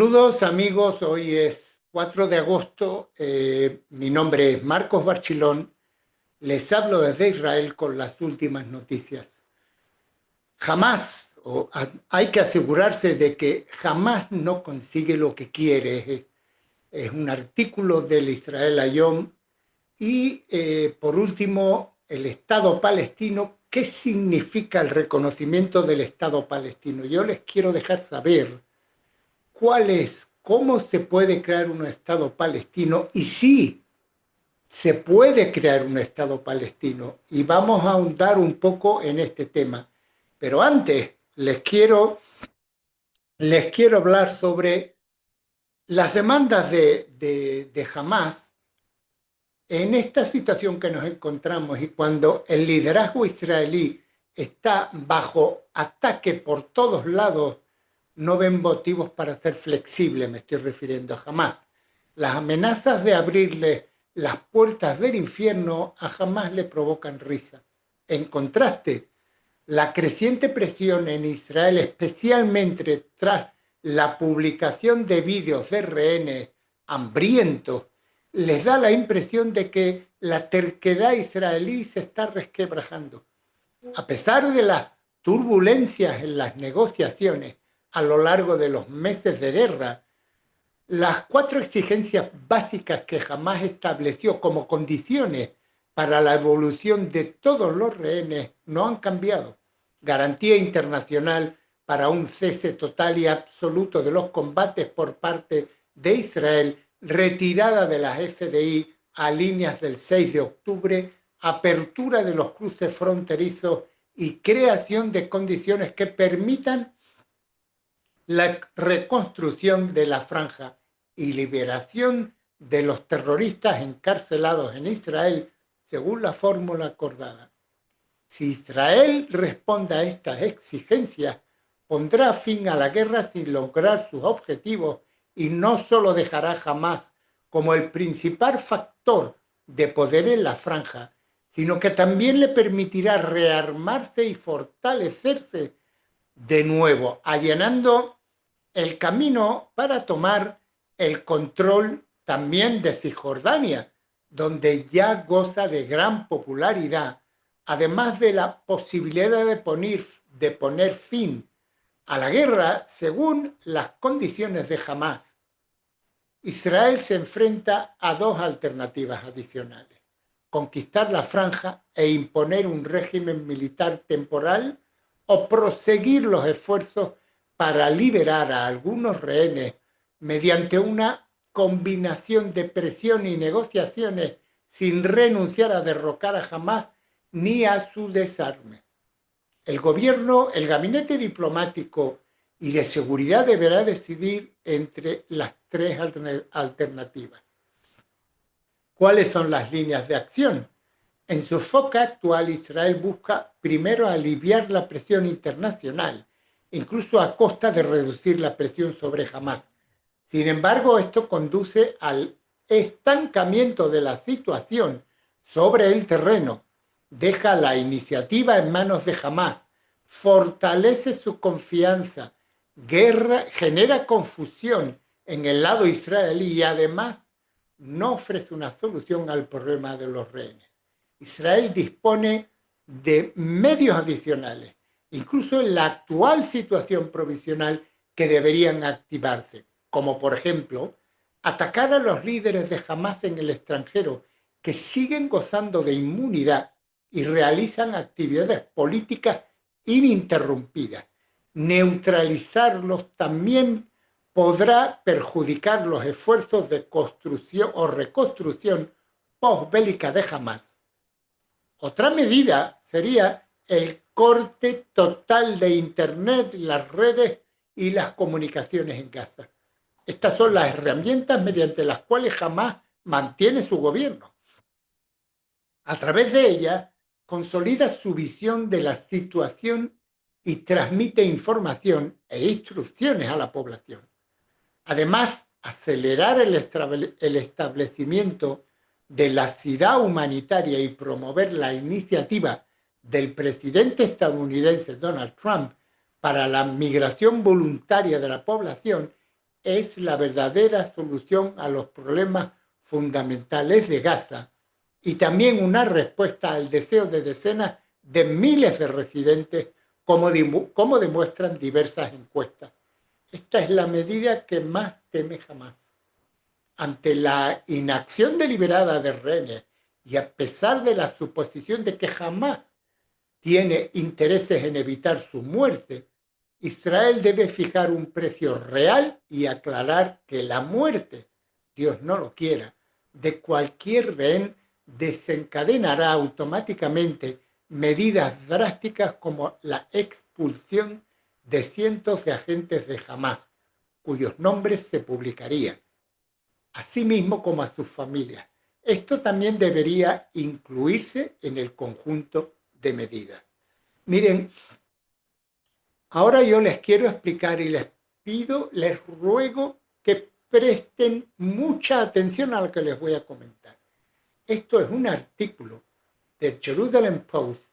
Saludos amigos, hoy es 4 de agosto, mi nombre es Marcos Barchilón, les hablo desde Israel con las últimas noticias. Hay que asegurarse de que jamás no consigue lo que quiere, es un artículo del Israel Hayom. Y por último, el Estado palestino. ¿Qué significa el reconocimiento del Estado palestino? Yo les quiero dejar saber cómo se puede crear un Estado palestino y sí, se puede crear un Estado palestino. Y vamos a ahondar un poco en este tema. Pero antes les quiero hablar sobre las demandas de Hamás en esta situación que nos encontramos y cuando el liderazgo israelí está bajo ataque por todos lados. No ven motivos para ser flexible, me estoy refiriendo a Hamás. Las amenazas de abrirle las puertas del infierno a Hamás le provocan risa. En contraste, la creciente presión en Israel, especialmente tras la publicación de vídeos de rehenes hambrientos, les da la impresión de que la terquedad israelí se está resquebrajando. A pesar de las turbulencias en las negociaciones a lo largo de los meses de guerra, las 4 exigencias básicas que Hamás estableció como condiciones para la evolución de todos los rehenes no han cambiado. Garantía internacional para un cese total y absoluto de los combates por parte de Israel, retirada de las FDI a líneas del 6 de octubre, apertura de los cruces fronterizos y creación de condiciones que permitan la reconstrucción de la franja y liberación de los terroristas encarcelados en Israel según la fórmula acordada. Si Israel responde a estas exigencias, pondrá fin a la guerra sin lograr sus objetivos y no solo dejará Hamás como el principal factor de poder en la franja, sino que también le permitirá rearmarse y fortalecerse de nuevo, allanando el camino para tomar el control también de Cisjordania, donde ya goza de gran popularidad, además de la posibilidad de poner fin a la guerra según las condiciones de Hamás. Israel se enfrenta a 2 alternativas adicionales: conquistar la franja e imponer un régimen militar temporal, o proseguir los esfuerzos para liberar a algunos rehenes mediante una combinación de presión y negociaciones sin renunciar a derrocar a Hamás ni a su desarme. El gobierno, el gabinete diplomático y de seguridad deberá decidir entre las 3 alternativas. ¿Cuáles son las líneas de acción? En su enfoque actual, Israel busca primero aliviar la presión internacional, incluso a costa de reducir la presión sobre Hamás. Sin embargo, esto conduce al estancamiento de la situación sobre el terreno, deja la iniciativa en manos de Hamás, fortalece su confianza, genera confusión en el lado israelí y además no ofrece una solución al problema de los rehenes. Israel dispone de medios adicionales, incluso en la actual situación provisional, que deberían activarse, como por ejemplo atacar a los líderes de Hamás en el extranjero que siguen gozando de inmunidad y realizan actividades políticas ininterrumpidas. Neutralizarlos también podrá perjudicar los esfuerzos de construcción o reconstrucción postbélica de Hamás. Otra medida sería el corte total de Internet, las redes y las comunicaciones en Gaza. Estas son las herramientas mediante las cuales Hamás mantiene su gobierno. A través de ellas, consolida su visión de la situación y transmite información e instrucciones a la población. Además, acelerar el establecimiento de la ciudad humanitaria y promover la iniciativa del presidente estadounidense Donald Trump para la migración voluntaria de la población es la verdadera solución a los problemas fundamentales de Gaza y también una respuesta al deseo de decenas de miles de residentes, como demuestran diversas encuestas. Esta es la medida que más teme Hamás. Ante la inacción deliberada de rehenes y a pesar de la suposición de que jamás tiene intereses en evitar su muerte, Israel debe fijar un precio real y aclarar que la muerte, Dios no lo quiera, de cualquier rehén desencadenará automáticamente medidas drásticas como la expulsión de cientos de agentes de Hamás, cuyos nombres se publicarían, así mismo como a sus familias. Esto también debería incluirse en el conjunto de medidas. Miren, ahora yo les quiero explicar y les pido, les ruego que presten mucha atención a lo que les voy a comentar. Esto es un artículo del Jerusalem Post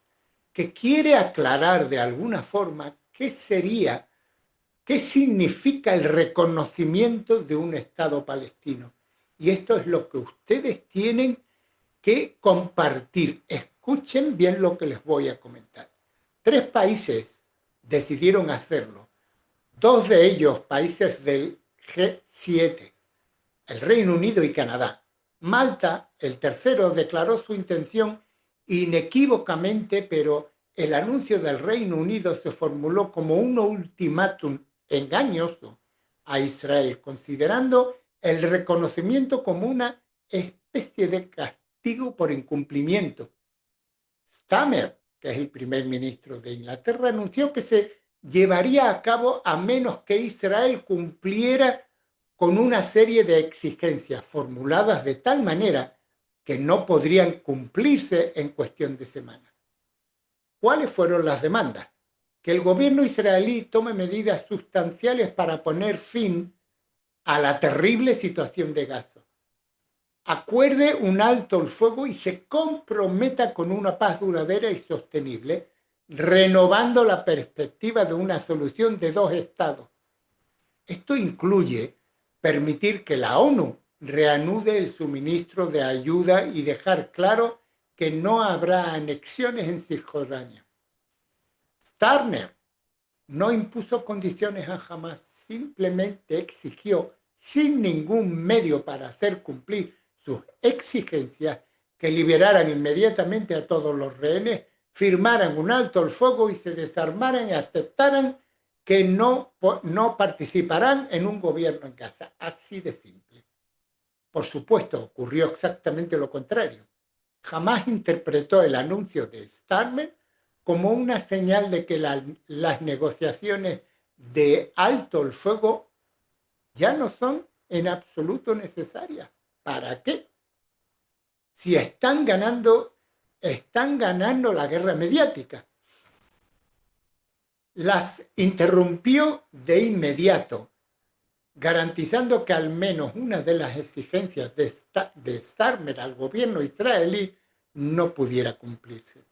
que quiere aclarar de alguna forma qué sería, qué significa el reconocimiento de un Estado palestino. Y esto es lo que ustedes tienen que compartir. Escuchen bien lo que les voy a comentar. 3 países decidieron hacerlo. 2 de ellos, países del G7, el Reino Unido y Canadá. Malta, el tercero, declaró su intención inequívocamente, pero el anuncio del Reino Unido se formuló como un ultimátum engañoso a Israel, considerando el reconocimiento como una especie de castigo por incumplimiento. Starmer, que es el primer ministro de Inglaterra, anunció que se llevaría a cabo a menos que Israel cumpliera con una serie de exigencias formuladas de tal manera que no podrían cumplirse en cuestión de semanas. ¿Cuáles fueron las demandas? Que el gobierno israelí tome medidas sustanciales para poner fin a la terrible situación de Gaza, acuerde un alto el fuego y se comprometa con una paz duradera y sostenible, renovando la perspectiva de una solución de 2 estados. Esto incluye permitir que la ONU reanude el suministro de ayuda y dejar claro que no habrá anexiones en Cisjordania. Starmer no impuso condiciones a Hamás, simplemente exigió, sin ningún medio para hacer cumplir sus exigencias, que liberaran inmediatamente a todos los rehenes, firmaran un alto el fuego y se desarmaran y aceptaran que no participarán en un gobierno en Gaza. Así de simple. Por supuesto, ocurrió exactamente lo contrario. Jamás interpretó el anuncio de Starmer como una señal de que las negociaciones de alto el fuego ya no son en absoluto necesarias. ¿Para qué? Si están ganando la guerra mediática. Las interrumpió de inmediato, garantizando que al menos una de las exigencias de Starmer al gobierno israelí no pudiera cumplirse.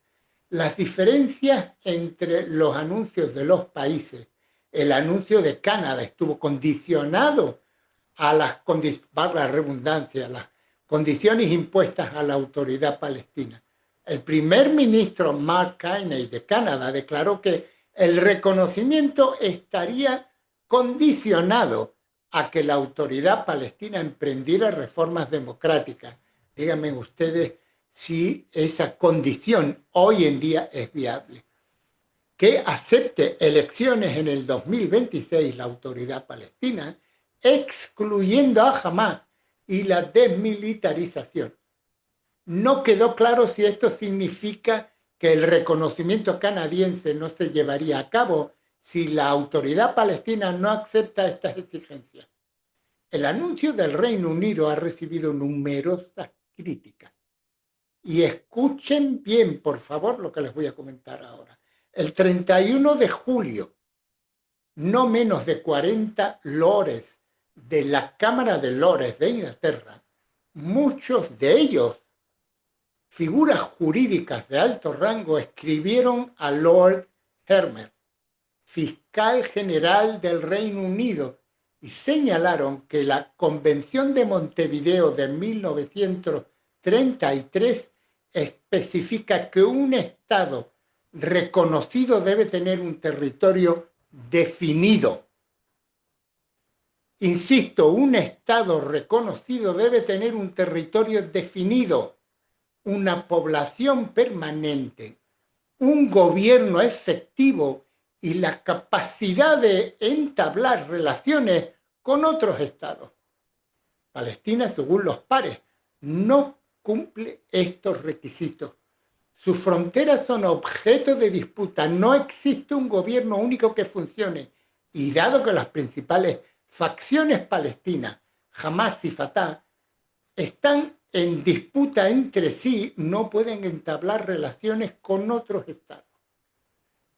Las diferencias entre los anuncios de los países, el anuncio de Canadá estuvo condicionado a la redundancia, las condiciones impuestas a la autoridad palestina. El primer ministro Mark Carney de Canadá declaró que el reconocimiento estaría condicionado a que la autoridad palestina emprendiera reformas democráticas. Díganme ustedes si esa condición hoy en día es viable. Que acepte elecciones en el 2026 la autoridad palestina, excluyendo a Hamás y la desmilitarización. No quedó claro si esto significa que el reconocimiento canadiense no se llevaría a cabo si la autoridad palestina no acepta estas exigencias. El anuncio del Reino Unido ha recibido numerosas críticas. Y escuchen bien, por favor, lo que les voy a comentar ahora. El 31 de julio, no menos de 40 lores de la Cámara de Lores de Inglaterra, muchos de ellos figuras jurídicas de alto rango, escribieron a Lord Hermer, fiscal general del Reino Unido, y señalaron que la Convención de Montevideo de 1933 especifica que un Estado reconocido debe tener un territorio definido. Insisto, un Estado reconocido debe tener un territorio definido, una población permanente, un gobierno efectivo y la capacidad de entablar relaciones con otros estados. Palestina, según los pares, no cumple estos requisitos. Sus fronteras son objeto de disputa. No existe un gobierno único que funcione. Y dado que las principales facciones palestinas, Hamas y Fatah, están en disputa entre sí, no pueden entablar relaciones con otros estados.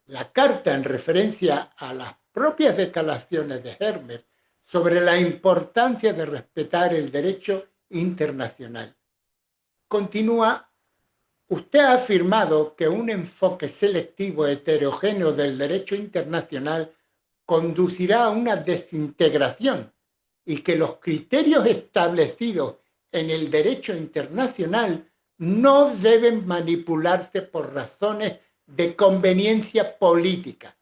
La carta, en referencia a las propias declaraciones de Hermer sobre la importancia de respetar el derecho internacional, continúa: usted ha afirmado que un enfoque selectivo heterogéneo del derecho internacional conducirá a una desintegración y que los criterios establecidos en el derecho internacional no deben manipularse por razones de conveniencia política.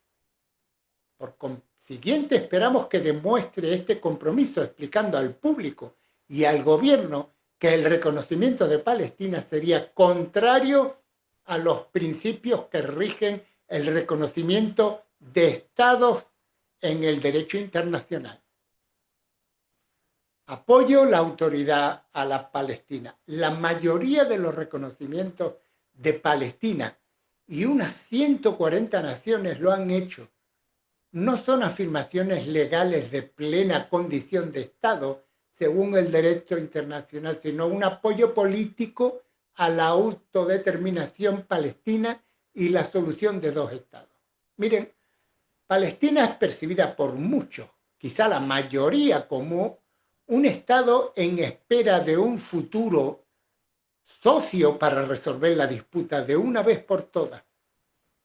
Por consiguiente, esperamos que demuestre este compromiso explicando al público y al gobierno que el reconocimiento de Palestina sería contrario a los principios que rigen el reconocimiento de estados en el derecho internacional. Apoyo la autoridad a la Palestina. La mayoría de los reconocimientos de Palestina y unas 140 naciones lo han hecho. No son afirmaciones legales de plena condición de Estado, según el derecho internacional, sino un apoyo político a la autodeterminación palestina y la solución de dos estados. Miren, Palestina es percibida por muchos, quizá la mayoría, como un estado en espera de un futuro socio para resolver la disputa de una vez por todas.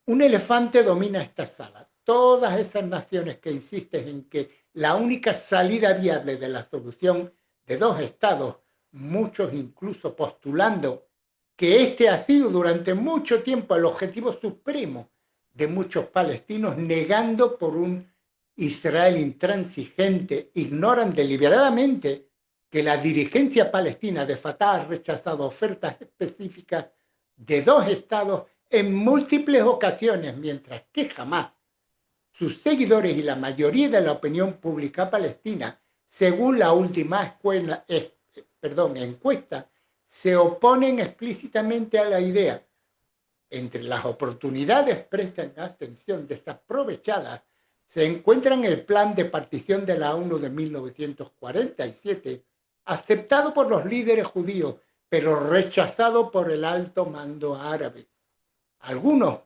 Un elefante domina esta sala. Todas esas naciones que insisten en que la única salida viable de la solución de dos estados, muchos incluso postulando que este ha sido durante mucho tiempo el objetivo supremo de muchos palestinos, negando por un Israel intransigente, ignoran deliberadamente que la dirigencia palestina de Fatah ha rechazado ofertas específicas de dos estados en múltiples ocasiones, mientras que jamás sus seguidores y la mayoría de la opinión pública palestina, según la última encuesta, se oponen explícitamente a la idea. Entre las oportunidades prestan atención desaprovechadas se encuentran el plan de partición de la ONU de 1947, aceptado por los líderes judíos, pero rechazado por el alto mando árabe. Algunos,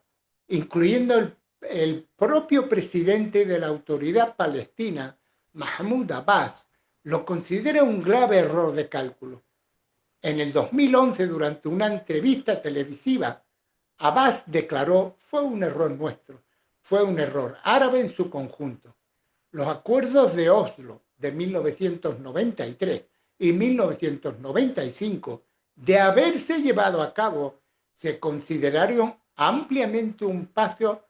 incluyendo el propio presidente de la Autoridad Palestina, Mahmoud Abbas, lo considera un grave error de cálculo. En el 2011, durante una entrevista televisiva, Abbas declaró: fue un error nuestro, fue un error árabe en su conjunto. Los acuerdos de Oslo de 1993 y 1995, de haberse llevado a cabo, se consideraron ampliamente un paso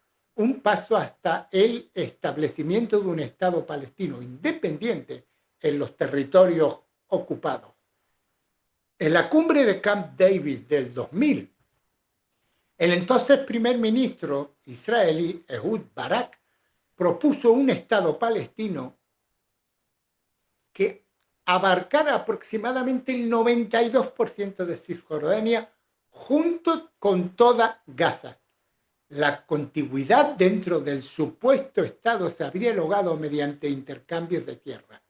hasta el establecimiento de un Estado palestino independiente en los territorios ocupados. En la cumbre de Camp David del 2000, el entonces primer ministro israelí Ehud Barak propuso un Estado palestino que abarcara aproximadamente el 92% de Cisjordania junto con toda Gaza. La contigüidad dentro del supuesto Estado se habría logrado mediante intercambios de tierra.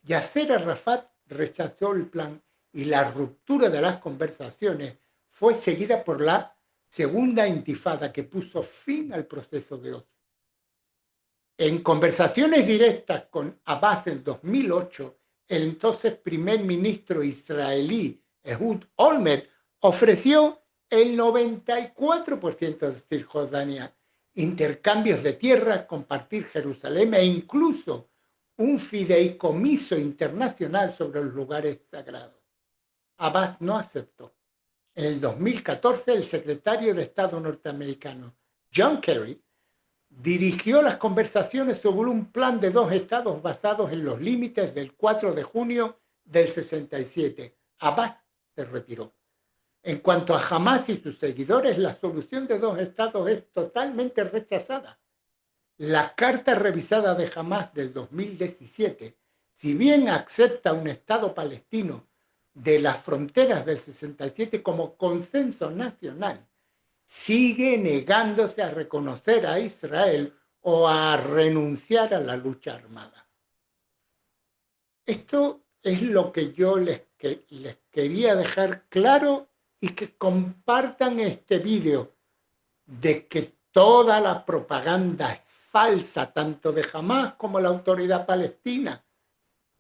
Yasser Arafat rechazó el plan y la ruptura de las conversaciones fue seguida por la segunda intifada que puso fin al proceso de Oslo. En conversaciones directas con Abbas en 2008, el entonces primer ministro israelí Ehud Olmert ofreció el 94% de Cisjordania, intercambios de tierra, compartir Jerusalén e incluso un fideicomiso internacional sobre los lugares sagrados. Abbas no aceptó. En el 2014, el secretario de Estado norteamericano John Kerry dirigió las conversaciones sobre un plan de 2 estados basados en los límites del 4 de junio del 67. Abbas se retiró. En cuanto a Hamás y sus seguidores, la solución de 2 estados es totalmente rechazada. La carta revisada de Hamás del 2017, si bien acepta un Estado palestino de las fronteras del 67 como consenso nacional, sigue negándose a reconocer a Israel o a renunciar a la lucha armada. Esto es lo que yo les quería dejar claro y que compartan este vídeo de que toda la propaganda es falsa, tanto de Hamás como la autoridad palestina.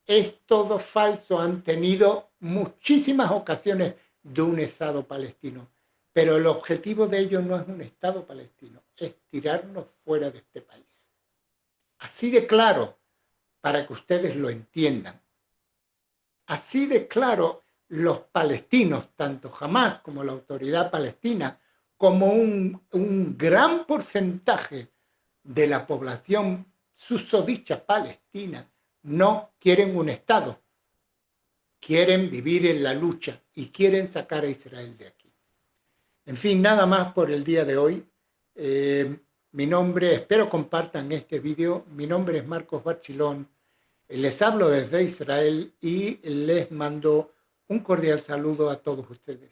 Es todo falso, han tenido muchísimas ocasiones de un Estado palestino, pero el objetivo de ellos no es un Estado palestino, es tirarnos fuera de este país. Así de claro, para que ustedes lo entiendan. Así de claro, los palestinos, tanto Hamás como la autoridad palestina, como un gran porcentaje de la población susodicha palestina, no quieren un Estado, quieren vivir en la lucha y quieren sacar a Israel de aquí. En fin, nada más por el día de hoy. Mi nombre, espero compartan este video, mi nombre es Marcos Barchilón, les hablo desde Israel y les mando un cordial saludo a todos ustedes.